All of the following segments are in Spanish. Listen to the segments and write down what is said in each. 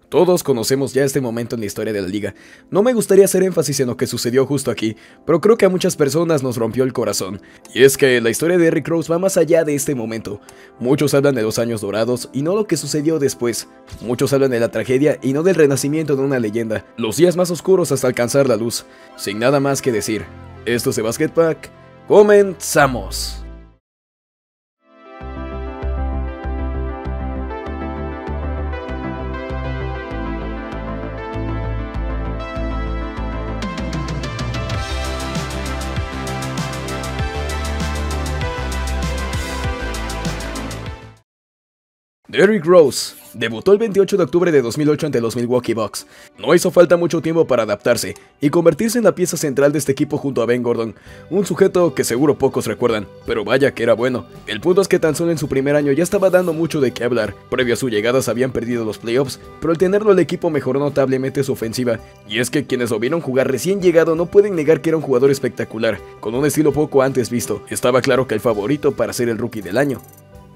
Todos conocemos ya este momento en la historia de la liga. No me gustaría hacer énfasis en lo que sucedió justo aquí, pero creo que a muchas personas nos rompió el corazón. Y es que la historia de Derrick Rose va más allá de este momento. Muchos hablan de los años dorados y no lo que sucedió después. Muchos hablan de la tragedia y no del renacimiento de una leyenda. Los días más oscuros hasta alcanzar la luz. Sin nada más que decir, esto es The Basket Pack. ¡Comenzamos! Derrick Rose debutó el 28 de octubre de 2008 ante los Milwaukee Bucks. No hizo falta mucho tiempo para adaptarse y convertirse en la pieza central de este equipo junto a Ben Gordon, un sujeto que seguro pocos recuerdan, pero vaya que era bueno. El punto es que tan solo en su primer año ya estaba dando mucho de qué hablar. Previo a su llegada se habían perdido los playoffs, pero al tenerlo el equipo mejoró notablemente su ofensiva, y es que quienes lo vieron jugar recién llegado no pueden negar que era un jugador espectacular, con un estilo poco antes visto. Estaba claro que el favorito para ser el rookie del año.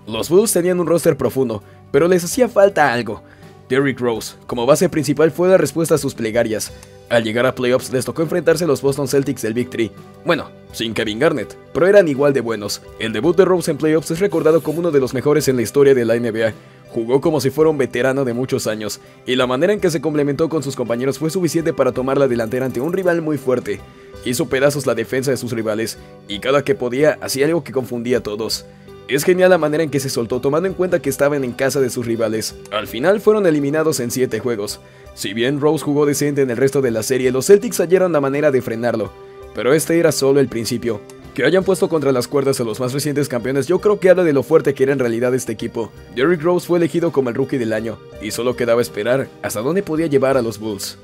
Los Bulls tenían un roster profundo, pero les hacía falta algo. Derrick Rose, como base principal, fue la respuesta a sus plegarias. Al llegar a playoffs les tocó enfrentarse a los Boston Celtics del Big Three. Bueno, sin Kevin Garnett, pero eran igual de buenos. El debut de Rose en playoffs es recordado como uno de los mejores en la historia de la NBA. Jugó como si fuera un veterano de muchos años, y la manera en que se complementó con sus compañeros fue suficiente para tomar la delantera ante un rival muy fuerte. Hizo pedazos la defensa de sus rivales, y cada que podía hacía algo que confundía a todos. Es genial la manera en que se soltó, tomando en cuenta que estaban en casa de sus rivales. Al final fueron eliminados en 7 juegos. Si bien Rose jugó decente en el resto de la serie, los Celtics hallaron la manera de frenarlo. Pero este era solo el principio. Que hayan puesto contra las cuerdas a los más recientes campeones, yo creo que habla de lo fuerte que era en realidad este equipo. Derrick Rose fue elegido como el rookie del año, y solo quedaba esperar hasta dónde podía llevar a los Bulls.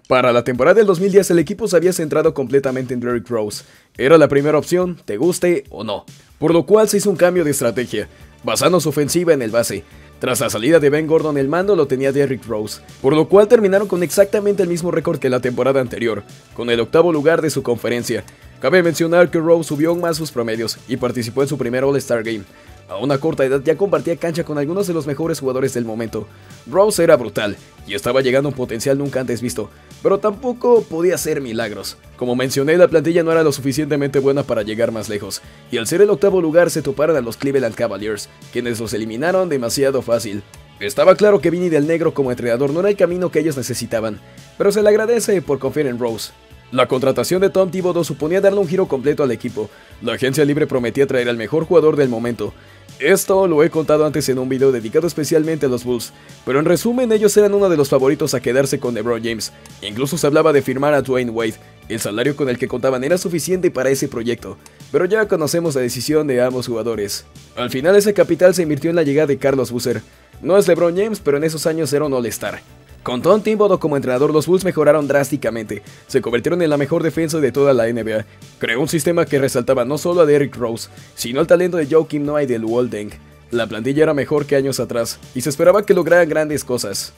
Para la temporada del 2010 el equipo se había centrado completamente en Derrick Rose. Era la primera opción, te guste o no. Por lo cual se hizo un cambio de estrategia, basando su ofensiva en el base. Tras la salida de Ben Gordon, el mando lo tenía Derrick Rose, por lo cual terminaron con exactamente el mismo récord que la temporada anterior, con el 8º lugar de su conferencia. Cabe mencionar que Rose subió aún más sus promedios y participó en su primer All-Star Game. A una corta edad ya compartía cancha con algunos de los mejores jugadores del momento. Rose era brutal y estaba llegando a un potencial nunca antes visto, pero tampoco podía hacer milagros. Como mencioné, la plantilla no era lo suficientemente buena para llegar más lejos, y al ser el 8º lugar se toparon a los Cleveland Cavaliers, quienes los eliminaron demasiado fácil. Estaba claro que Vinny del Negro como entrenador no era el camino que ellos necesitaban, pero se le agradece por confiar en Rose. La contratación de Tom Thibodeau suponía darle un giro completo al equipo. La agencia libre prometía traer al mejor jugador del momento. Esto lo he contado antes en un video dedicado especialmente a los Bulls, pero en resumen ellos eran uno de los favoritos a quedarse con LeBron James. Incluso se hablaba de firmar a Dwayne Wade. El salario con el que contaban era suficiente para ese proyecto, pero ya conocemos la decisión de ambos jugadores. Al final ese capital se invirtió en la llegada de Carlos Boozer. No es LeBron James, pero en esos años era un All-Star. Con Tom Thibodeau como entrenador, los Bulls mejoraron drásticamente, se convirtieron en la mejor defensa de toda la NBA. Creó un sistema que resaltaba no solo a Derrick Rose, sino al talento de Joakim Noah y de Luol Deng. La plantilla era mejor que años atrás, y se esperaba que lograran grandes cosas.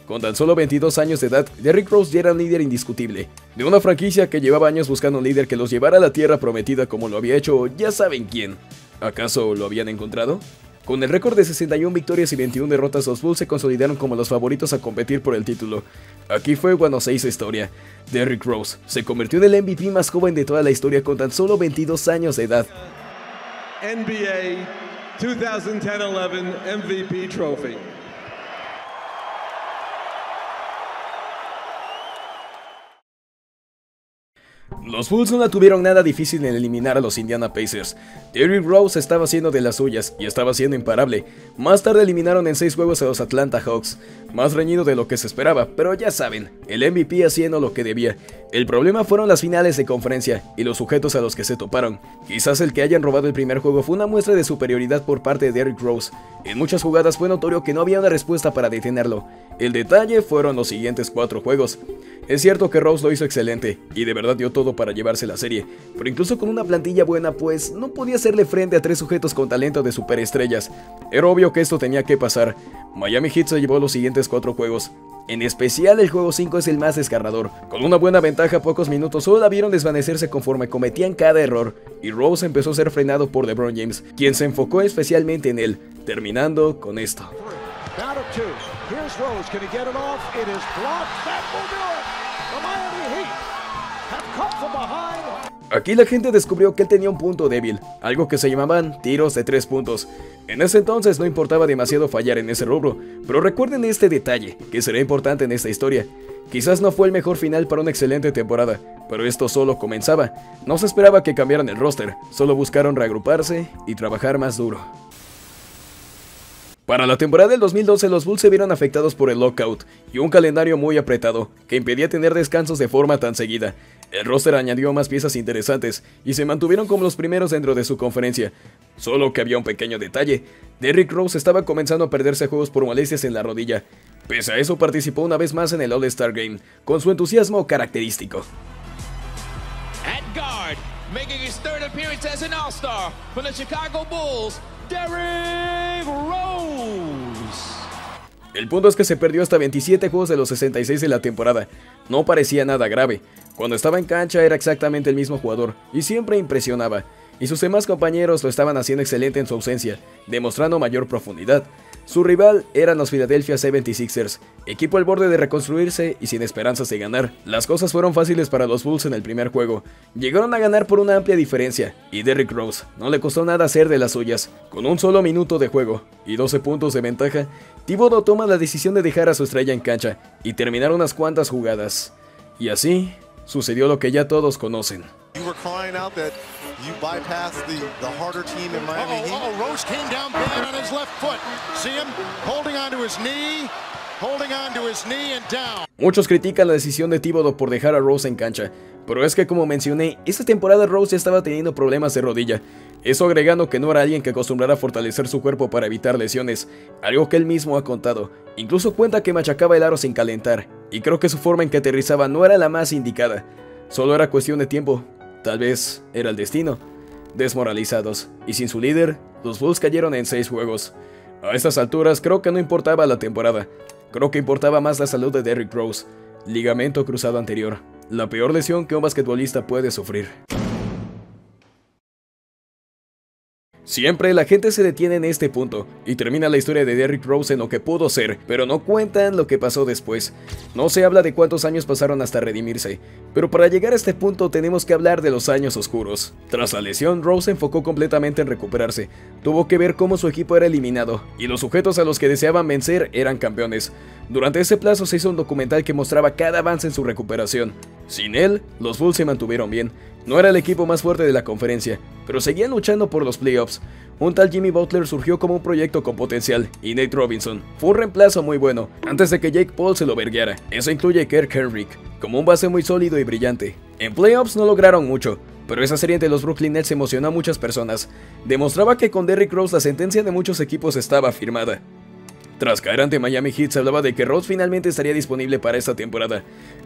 Con tan solo 22 años de edad, Derrick Rose ya era un líder indiscutible, de una franquicia que llevaba años buscando un líder que los llevara a la tierra prometida como lo había hecho ya saben quién. ¿Acaso lo habían encontrado? Con el récord de 61 victorias y 21 derrotas, los Bulls se consolidaron como los favoritos a competir por el título. Aquí fue cuando se hizo historia. Derrick Rose se convirtió en el MVP más joven de toda la historia con tan solo 22 años de edad. NBA 2010-11 MVP Trophy. Los Bulls no la tuvieron nada difícil en eliminar a los Indiana Pacers. Derrick Rose estaba haciendo de las suyas y estaba siendo imparable. Más tarde eliminaron en 6 juegos a los Atlanta Hawks, más reñido de lo que se esperaba, pero ya saben, el MVP haciendo lo que debía. El problema fueron las finales de conferencia y los sujetos a los que se toparon. Quizás el que hayan robado el primer juego fue una muestra de superioridad por parte de Derrick Rose. En muchas jugadas fue notorio que no había una respuesta para detenerlo. El detalle fueron los siguientes 4 juegos. Es cierto que Rose lo hizo excelente, y de verdad dio todo para llevarse la serie, pero incluso con una plantilla buena pues no podía hacerle frente a 3 sujetos con talento de superestrellas. Era obvio que esto tenía que pasar. Miami Heat se llevó los siguientes 4 juegos. En especial el juego 5 es el más desgarrador. Con una buena ventaja a pocos minutos solo la vieron desvanecerse conforme cometían cada error, y Rose empezó a ser frenado por LeBron James, quien se enfocó especialmente en él, terminando con esto. Aquí la gente descubrió que él tenía un punto débil, algo que se llamaban tiros de 3 puntos. En ese entonces no importaba demasiado fallar en ese rubro, pero recuerden este detalle, que será importante en esta historia. Quizás no fue el mejor final para una excelente temporada, pero esto solo comenzaba. No se esperaba que cambiaran el roster, solo buscaron reagruparse y trabajar más duro. Para la temporada del 2012 los Bulls se vieron afectados por el lockout y un calendario muy apretado, que impedía tener descansos de forma tan seguida. El roster añadió más piezas interesantes y se mantuvieron como los primeros dentro de su conferencia. Solo que había un pequeño detalle: Derrick Rose estaba comenzando a perderse juegos por molestias en la rodilla. Pese a eso participó una vez más en el All-Star Game, con su entusiasmo característico. At guard, making his third appearance as an All-Star for the Chicago Bulls, Derrick Rose. El punto es que se perdió hasta 27 juegos de los 66 de la temporada. No parecía nada grave. Cuando estaba en cancha era exactamente el mismo jugador y siempre impresionaba. Y sus demás compañeros lo estaban haciendo excelente en su ausencia, demostrando mayor profundidad. Su rival eran los Philadelphia 76ers, equipo al borde de reconstruirse y sin esperanzas de ganar. Las cosas fueron fáciles para los Bulls en el primer juego. Llegaron a ganar por una amplia diferencia, y Derrick Rose no le costó nada hacer de las suyas. Con un solo minuto de juego y 12 puntos de ventaja, Thibodeau toma la decisión de dejar a su estrella en cancha y terminar unas cuantas jugadas. Y así sucedió lo que ya todos conocen. You bypassed the harder team in Miami Heat. Rose came down bad on his left foot. See him holding onto his knee and down. Muchos critican la decisión de Thibodeau por dejar a Rose en cancha, pero es que como mencioné, esta temporada Rose ya estaba teniendo problemas de rodilla. Eso agregando que no era alguien que acostumbrara a fortalecer su cuerpo para evitar lesiones, algo que él mismo ha contado. Incluso cuenta que machacaba el aro sin calentar, y creo que su forma en que aterrizaba no era la más indicada. Solo era cuestión de tiempo. Tal vez era el destino. Desmoralizados y sin su líder, los Bulls cayeron en 6 juegos. A estas alturas creo que no importaba la temporada. Creo que importaba más la salud de Derrick Rose. Ligamento cruzado anterior, la peor lesión que un basquetbolista puede sufrir. Siempre la gente se detiene en este punto y termina la historia de Derrick Rose en lo que pudo ser, pero no cuentan lo que pasó después. No se habla de cuántos años pasaron hasta redimirse, pero para llegar a este punto tenemos que hablar de los años oscuros. Tras la lesión, Rose se enfocó completamente en recuperarse. Tuvo que ver cómo su equipo era eliminado y los sujetos a los que deseaban vencer eran campeones. Durante ese plazo se hizo un documental que mostraba cada avance en su recuperación. Sin él, los Bulls se mantuvieron bien. No era el equipo más fuerte de la conferencia, pero seguían luchando por los playoffs. Un tal Jimmy Butler surgió como un proyecto con potencial, y Nate Robinson fue un reemplazo muy bueno, antes de que Jake Paul se lo vergueara. Eso incluye a Kirk Henrik, como un base muy sólido y brillante. En playoffs no lograron mucho, pero esa serie entre los Brooklyn Nets emocionó a muchas personas. Demostraba que con Derrick Rose la sentencia de muchos equipos estaba firmada. Tras caer ante Miami Heat se hablaba de que Rose finalmente estaría disponible para esta temporada.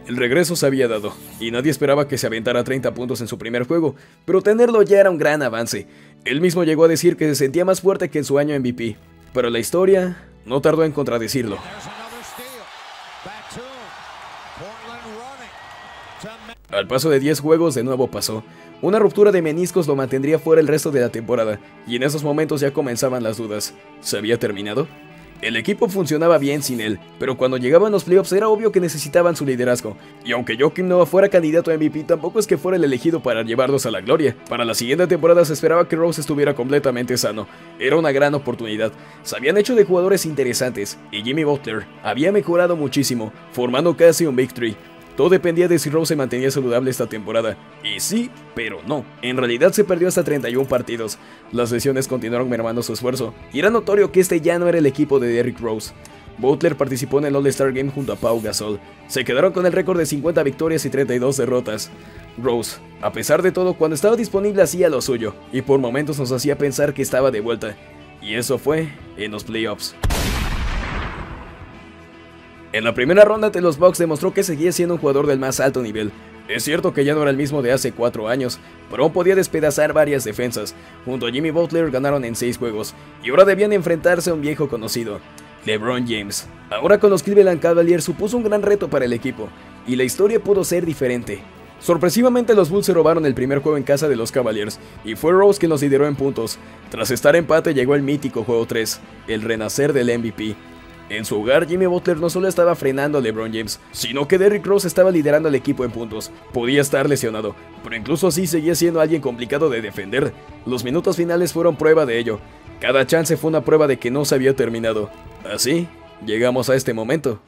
El regreso se había dado, y nadie esperaba que se aventara 30 puntos en su primer juego, pero tenerlo ya era un gran avance. Él mismo llegó a decir que se sentía más fuerte que en su año MVP, pero la historia no tardó en contradecirlo. Al paso de 10 juegos de nuevo pasó. Una ruptura de meniscos lo mantendría fuera el resto de la temporada, y en esos momentos ya comenzaban las dudas. ¿Se había terminado? El equipo funcionaba bien sin él, pero cuando llegaban los playoffs era obvio que necesitaban su liderazgo, y aunque Joakim Noah fuera candidato a MVP, tampoco es que fuera el elegido para llevarlos a la gloria. Para la siguiente temporada se esperaba que Rose estuviera completamente sano. Era una gran oportunidad. Se habían hecho de jugadores interesantes, y Jimmy Butler había mejorado muchísimo, formando casi un Big Three. Todo dependía de si Rose se mantenía saludable esta temporada. Y sí, pero no. En realidad se perdió hasta 31 partidos. Las lesiones continuaron mermando su esfuerzo, y era notorio que este ya no era el equipo de Derrick Rose. Butler participó en el All-Star Game junto a Pau Gasol. Se quedaron con el récord de 50 victorias y 32 derrotas. Rose, a pesar de todo, cuando estaba disponible hacía lo suyo, y por momentos nos hacía pensar que estaba de vuelta. Y eso fue en los playoffs. En la primera ronda ante los Bucks demostró que seguía siendo un jugador del más alto nivel. Es cierto que ya no era el mismo de hace 4 años, pero aún podía despedazar varias defensas. Junto a Jimmy Butler ganaron en 6 juegos, y ahora debían enfrentarse a un viejo conocido, LeBron James. Ahora con los Cleveland Cavaliers supuso un gran reto para el equipo, y la historia pudo ser diferente. Sorpresivamente los Bulls se robaron el primer juego en casa de los Cavaliers, y fue Rose quien los lideró en puntos. Tras estar empate llegó el mítico juego 3, el renacer del MVP. En su hogar, Jimmy Butler no solo estaba frenando a LeBron James, sino que Derrick Rose estaba liderando al equipo en puntos. Podía estar lesionado, pero incluso así seguía siendo alguien complicado de defender. Los minutos finales fueron prueba de ello. Cada chance fue una prueba de que no se había terminado. Así, llegamos a este momento.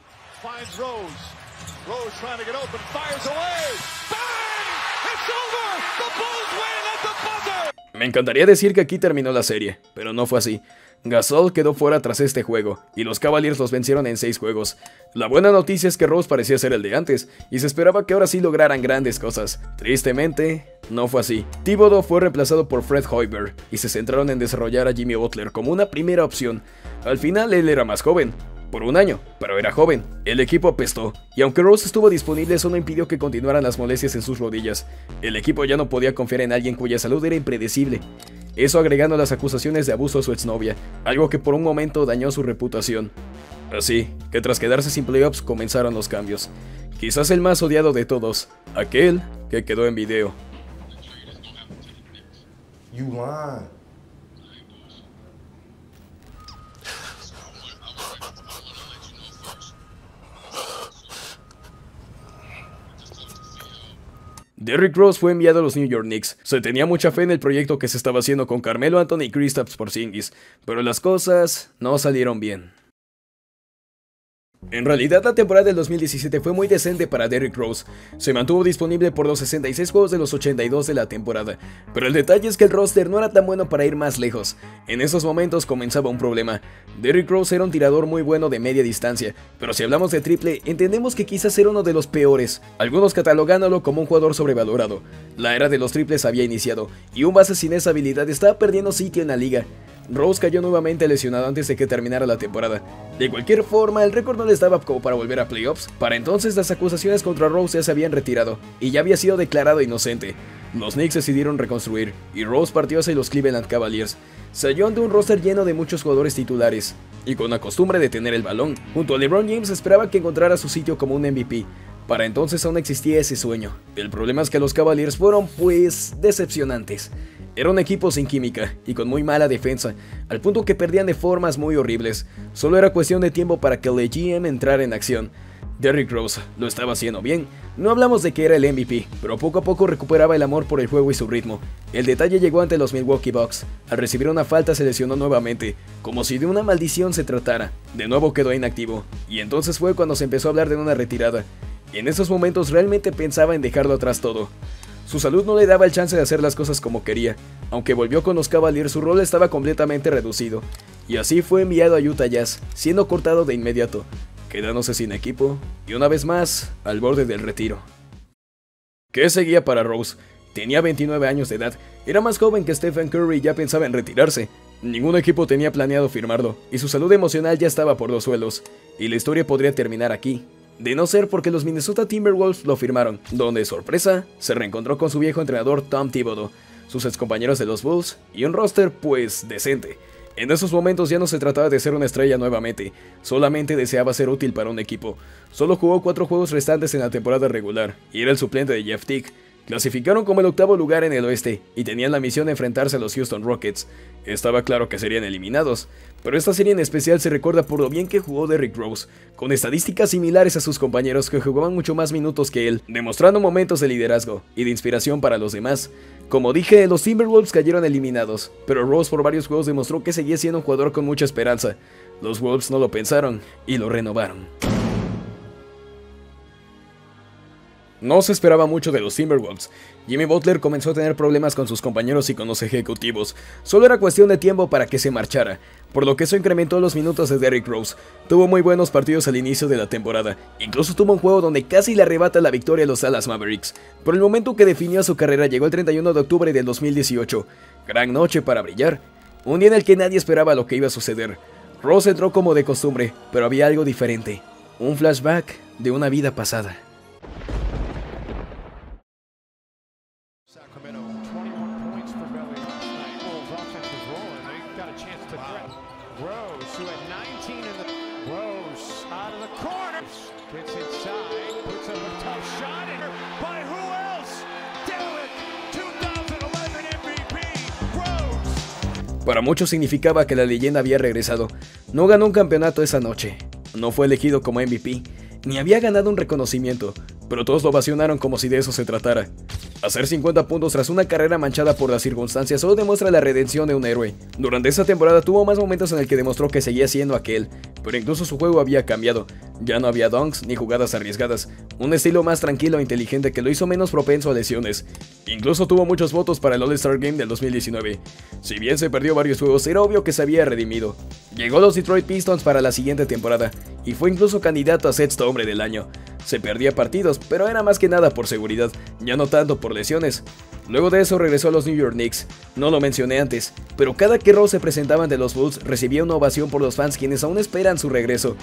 Me encantaría decir que aquí terminó la serie, pero no fue así. Gasol quedó fuera tras este juego, y los Cavaliers los vencieron en 6 juegos. La buena noticia es que Rose parecía ser el de antes, y se esperaba que ahora sí lograran grandes cosas. Tristemente, no fue así. Thibodeau fue reemplazado por Fred Hoiberg, y se centraron en desarrollar a Jimmy Butler como una primera opción. Al final él era más joven, por un año, pero era joven. El equipo apestó, y aunque Rose estuvo disponible, eso no impidió que continuaran las molestias en sus rodillas. El equipo ya no podía confiar en alguien cuya salud era impredecible. Eso agregando las acusaciones de abuso a su exnovia, algo que por un momento dañó su reputación. Así que tras quedarse sin playoffs comenzaron los cambios. Quizás el más odiado de todos, aquel que quedó en video. You lying. Derrick Rose fue enviado a los New York Knicks. Se tenía mucha fe en el proyecto que se estaba haciendo con Carmelo Anthony y Kristaps Porzingis, pero las cosas no salieron bien. En realidad la temporada del 2017 fue muy decente para Derrick Rose. Se mantuvo disponible por los 66 juegos de los 82 de la temporada, pero el detalle es que el roster no era tan bueno para ir más lejos. En esos momentos comenzaba un problema. Derrick Rose era un tirador muy bueno de media distancia, pero si hablamos de triple, entendemos que quizás era uno de los peores, algunos catalogándolo como un jugador sobrevalorado. La era de los triples había iniciado, y un base sin esa habilidad estaba perdiendo sitio en la liga. Rose cayó nuevamente lesionado antes de que terminara la temporada. De cualquier forma, el récord no le estaba como para volver a playoffs. Para entonces las acusaciones contra Rose ya se habían retirado, y ya había sido declarado inocente. Los Knicks decidieron reconstruir, y Rose partió hacia los Cleveland Cavaliers. Se halló ante un roster lleno de muchos jugadores titulares, y con la costumbre de tener el balón. Junto a LeBron James esperaba que encontrara su sitio como un MVP. Para entonces aún existía ese sueño. El problema es que los Cavaliers fueron, pues, decepcionantes. Era un equipo sin química y con muy mala defensa, al punto que perdían de formas muy horribles. Solo era cuestión de tiempo para que el GM entrara en acción. Derrick Rose lo estaba haciendo bien. No hablamos de que era el MVP, pero poco a poco recuperaba el amor por el juego y su ritmo. El detalle llegó ante los Milwaukee Bucks. Al recibir una falta se lesionó nuevamente, como si de una maldición se tratara. De nuevo quedó inactivo, y entonces fue cuando se empezó a hablar de una retirada. En esos momentos realmente pensaba en dejarlo atrás todo. Su salud no le daba el chance de hacer las cosas como quería. Aunque volvió con los Cavaliers, su rol estaba completamente reducido, y así fue enviado a Utah Jazz, siendo cortado de inmediato, quedándose sin equipo, y una vez más, al borde del retiro. ¿Qué seguía para Rose? Tenía 29 años de edad, era más joven que Stephen Curry y ya pensaba en retirarse. Ningún equipo tenía planeado firmarlo, y su salud emocional ya estaba por los suelos, y la historia podría terminar aquí. De no ser porque los Minnesota Timberwolves lo firmaron, donde, sorpresa, se reencontró con su viejo entrenador Tom Thibodeau, sus excompañeros de los Bulls, y un roster, pues, decente. En esos momentos ya no se trataba de ser una estrella nuevamente, solamente deseaba ser útil para un equipo. Solo jugó 4 juegos restantes en la temporada regular, y era el suplente de Jeff Teague. Clasificaron como el 8º lugar en el oeste, y tenían la misión de enfrentarse a los Houston Rockets. Estaba claro que serían eliminados, pero esta serie en especial se recuerda por lo bien que jugó Derrick Rose, con estadísticas similares a sus compañeros que jugaban mucho más minutos que él, demostrando momentos de liderazgo y de inspiración para los demás. Como dije, los Timberwolves cayeron eliminados, pero Rose por varios juegos demostró que seguía siendo un jugador con mucha esperanza. Los Wolves no lo pensaron y lo renovaron. No se esperaba mucho de los Timberwolves. Jimmy Butler comenzó a tener problemas con sus compañeros y con los ejecutivos. Solo era cuestión de tiempo para que se marchara, por lo que eso incrementó los minutos de Derrick Rose. Tuvo muy buenos partidos al inicio de la temporada. Incluso tuvo un juego donde casi le arrebata la victoria a los Dallas Mavericks. Por el momento que definió su carrera llegó el 31 de octubre del 2018. Gran noche para brillar. Un día en el que nadie esperaba lo que iba a suceder. Rose entró como de costumbre, pero había algo diferente. un flashback de una vida pasada. Para muchos significaba que la leyenda había regresado. No ganó un campeonato esa noche, no fue elegido como MVP, ni había ganado un reconocimiento, pero todos lo ovacionaron como si de eso se tratara. Hacer 50 puntos tras una carrera manchada por las circunstancias solo demuestra la redención de un héroe. Durante esta temporada tuvo más momentos en el que demostró que seguía siendo aquel, pero incluso su juego había cambiado. Ya no había dunks ni jugadas arriesgadas, un estilo más tranquilo e inteligente que lo hizo menos propenso a lesiones. Incluso tuvo muchos votos para el All-Star Game del 2019. Si bien se perdió varios juegos, era obvio que se había redimido. Llegó a los Detroit Pistons para la siguiente temporada, y fue incluso candidato a sexto hombre del año. Se perdía partidos, pero era más que nada por seguridad, ya no tanto por lesiones. Luego de eso regresó a los New York Knicks. No lo mencioné antes, pero cada que Rose se presentaba ante los Bulls recibía una ovación por los fans quienes aún esperan su regreso.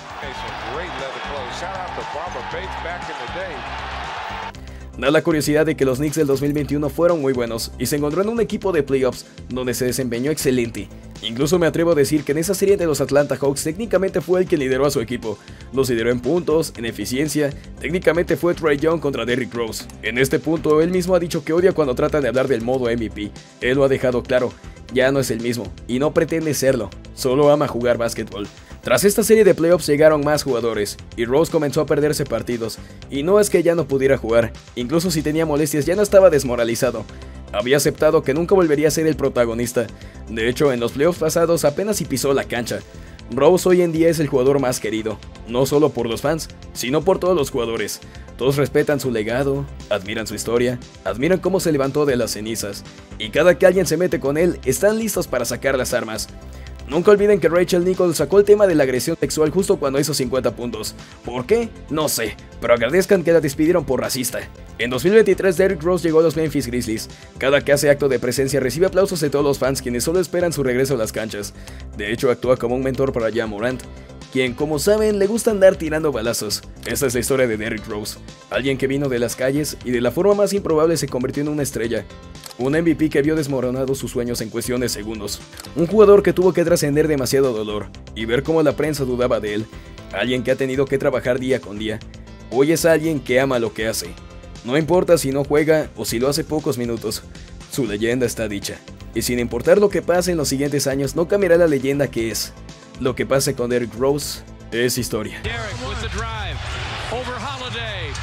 Da la curiosidad de que los Knicks del 2021 fueron muy buenos y se encontró en un equipo de playoffs donde se desempeñó excelente. Incluso me atrevo a decir que en esa serie de los Atlanta Hawks técnicamente fue el que lideró a su equipo. Los lideró en puntos, en eficiencia, técnicamente fue Trae Young contra Derrick Rose. En este punto él mismo ha dicho que odia cuando tratan de hablar del modo MVP. Él lo ha dejado claro, ya no es el mismo y no pretende serlo, solo ama jugar básquetbol. Tras esta serie de playoffs llegaron más jugadores, y Rose comenzó a perderse partidos, y no es que ya no pudiera jugar, incluso si tenía molestias ya no estaba desmoralizado. Había aceptado que nunca volvería a ser el protagonista. De hecho, en los playoffs pasados apenas si pisó la cancha. Rose hoy en día es el jugador más querido, no solo por los fans, sino por todos los jugadores. Todos respetan su legado, admiran su historia, admiran cómo se levantó de las cenizas, y cada que alguien se mete con él, están listos para sacar las armas. Nunca olviden que Rachel Nichols sacó el tema de la agresión sexual justo cuando hizo 50 puntos. ¿Por qué? No sé, pero agradezcan que la despidieron por racista. En 2023 Derrick Rose llegó a los Memphis Grizzlies. Cada que hace acto de presencia recibe aplausos de todos los fans quienes solo esperan su regreso a las canchas. De hecho actúa como un mentor para Ja Morant, quien, como saben, le gusta andar tirando balazos. Esta es la historia de Derrick Rose, alguien que vino de las calles y de la forma más improbable se convirtió en una estrella. Un MVP que vio desmoronados sus sueños en cuestión de segundos. Un jugador que tuvo que trascender demasiado dolor y ver cómo la prensa dudaba de él. Alguien que ha tenido que trabajar día con día. Hoy es alguien que ama lo que hace. No importa si no juega o si lo hace pocos minutos. Su leyenda está dicha. Y sin importar lo que pase en los siguientes años, no cambiará la leyenda que es. Lo que pase con Derrick Rose es historia. Derrick with the drive over Holiday.